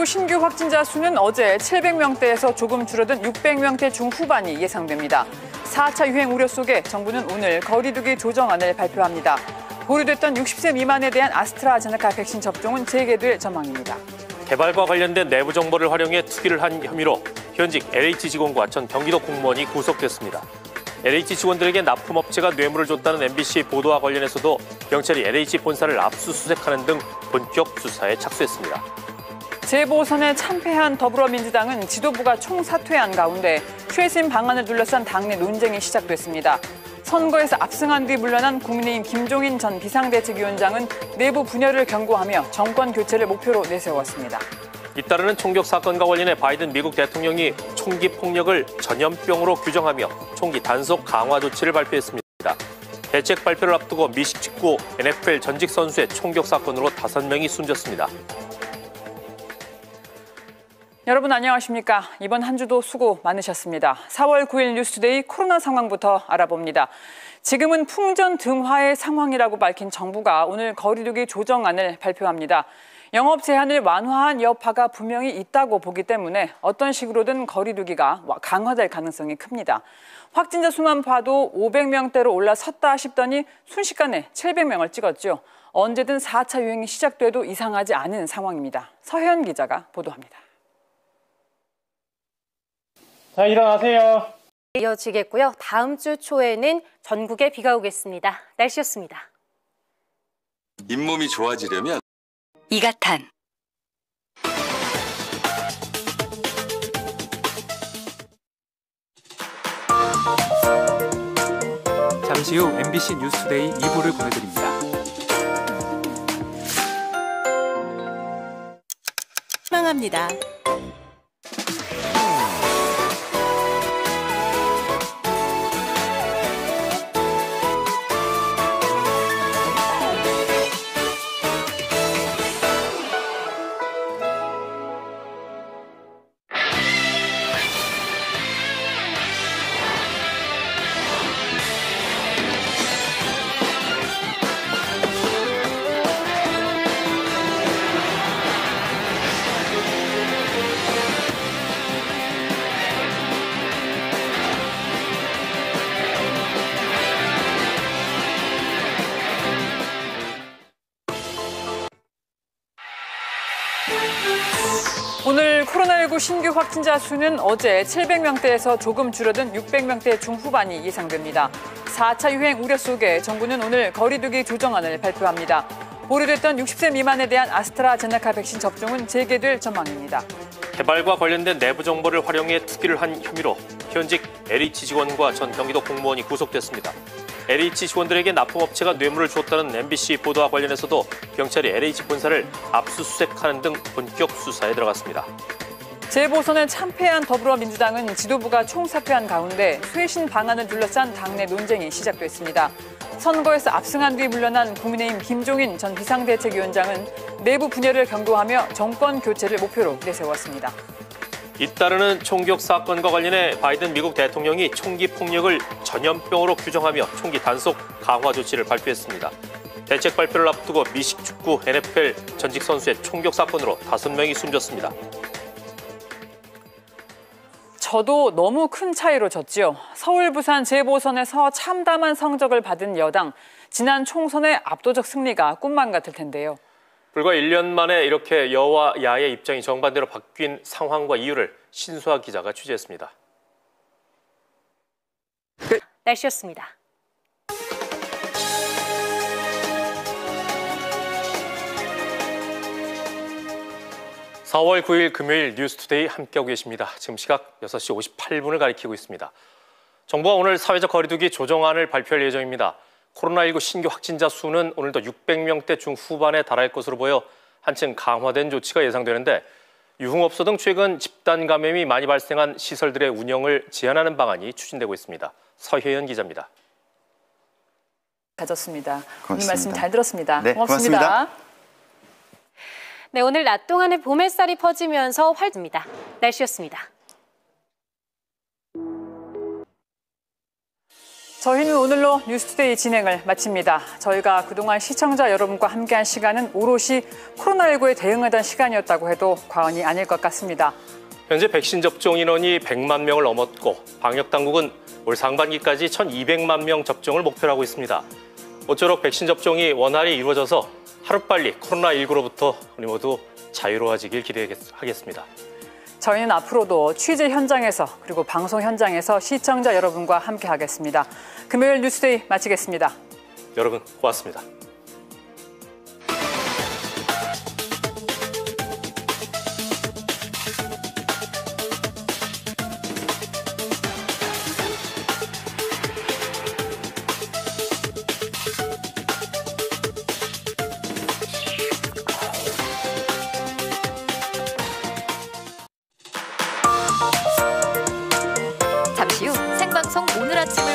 신규 확진자 수는 어제 700명대에서 조금 줄어든 600명대 중후반이 예상됩니다. 4차 유행 우려 속에 정부는 오늘 거리두기 조정안을 발표합니다. 보류됐던 60세 미만에 대한 아스트라제네카 백신 접종은 재개될 전망입니다. 개발과 관련된 내부 정보를 활용해 투기를 한 혐의로 현직 LH 직원과 전 경기도 공무원이 구속됐습니다. LH 직원들에게 납품업체가 뇌물을 줬다는 MBC 보도와 관련해서도 경찰이 LH 본사를 압수수색하는 등 본격 수사에 착수했습니다. 재보선에 참패한 더불어민주당은 지도부가 총사퇴한 가운데 최신 방안을 둘러싼 당내 논쟁이 시작됐습니다. 선거에서 압승한 뒤 물러난 국민의힘 김종인 전 비상대책위원장은 내부 분열을 경고하며 정권 교체를 목표로 내세웠습니다. 잇따르는 총격 사건과 관련해 바이든 미국 대통령이 총기 폭력을 전염병으로 규정하며 총기 단속 강화 조치를 발표했습니다. 대책 발표를 앞두고 미식 직구 NFL 전직 선수의 총격 사건으로 5명이 숨졌습니다. 여러분 안녕하십니까? 이번 한 주도 수고 많으셨습니다. 4월 9일 뉴스투데이 코로나 상황부터 알아봅니다. 지금은 풍전등화의 상황이라고 밝힌 정부가 오늘 거리두기 조정안을 발표합니다. 영업 제한을 완화한 여파가 분명히 있다고 보기 때문에 어떤 식으로든 거리두기가 강화될 가능성이 큽니다. 확진자 수만 봐도 500명대로 올라섰다 싶더니 순식간에 700명을 찍었죠. 언제든 4차 유행이 시작돼도 이상하지 않은 상황입니다. 서혜연 기자가 보도합니다. 자, 일어나세요. 이어지겠고요. 다음 주 초에는 전국에 비가 오겠습니다. 날씨였습니다. 잇몸이 좋아지려면 이가탄. 잠시 후 MBC 뉴스투데이 2부를 보내드립니다. 희망합니다. 오늘 코로나19 신규 확진자 수는 어제 700명대에서 조금 줄어든 600명대 중후반이 예상됩니다. 4차 유행 우려 속에 정부는 오늘 거리두기 조정안을 발표합니다. 보류됐던 60세 미만에 대한 아스트라제네카 백신 접종은 재개될 전망입니다. 개발과 관련된 내부 정보를 활용해 투기를 한 혐의로 현직 LH 직원과 전 경기도 공무원이 구속됐습니다. LH 직원들에게 납품업체가 뇌물을 줬다는 MBC 보도와 관련해서도 경찰이 LH 본사를 압수수색하는 등 본격 수사에 들어갔습니다. 재보선에 참패한 더불어민주당은 지도부가 총사퇴한 가운데 쇄신 방안을 둘러싼 당내 논쟁이 시작됐습니다. 선거에서 압승한 뒤 물러난 국민의힘 김종인 전 비상대책위원장은 내부 분열을 경고하며 정권 교체를 목표로 내세웠습니다. 잇따르는 총격 사건과 관련해 바이든 미국 대통령이 총기 폭력을 전염병으로 규정하며 총기 단속 강화 조치를 발표했습니다. 대책 발표를 앞두고 미식 축구 NFL 전직 선수의 총격 사건으로 5명이 숨졌습니다. 저도 너무 큰 차이로 졌지요. 서울, 부산 재보선에서 참담한 성적을 받은 여당. 지난 총선의 압도적 승리가 꿈만 같을 텐데요. 불과 1년 만에 이렇게 여와 야의 입장이 정반대로 바뀐 상황과 이유를 신수아 기자가 취재했습니다. 날씨였습니다. (4월 9일) 금요일 뉴스투데이 함께하고 계십니다. 지금 시각 6시 58분을 가리키고 있습니다. 정부가 오늘 사회적 거리두기 조정안을 발표할 예정입니다. 코로나19 신규 확진자 수는 오늘도 600명대 중후반에 달할 것으로 보여 한층 강화된 조치가 예상되는데 유흥업소 등 최근 집단 감염이 많이 발생한 시설들의 운영을 제한하는 방안이 추진되고 있습니다. 서혜연 기자입니다. 가졌습니다. 고맙습니다. 오늘 말씀 잘 들었습니다. 네, 고맙습니다. 고맙습니다. 네, 오늘 낮 동안에 봄 햇살이 퍼지면서 활집니다. 날씨였습니다. 저희는 오늘로 뉴스투데이 진행을 마칩니다. 저희가 그동안 시청자 여러분과 함께한 시간은 오롯이 코로나19에 대응하던 시간이었다고 해도 과언이 아닐 것 같습니다. 현재 백신 접종 인원이 100만 명을 넘었고 방역당국은 올 상반기까지 1,200만 명 접종을 목표로 하고 있습니다. 모쪼록 백신 접종이 원활히 이루어져서 하루빨리 코로나19로부터 우리 모두 자유로워지길 기대하겠습니다. 저희는 앞으로도 취재 현장에서 그리고 방송 현장에서 시청자 여러분과 함께하겠습니다. 금요일 뉴스데이 마치겠습니다. 여러분 고맙습니다. 잠시 후 생방송 오늘 아침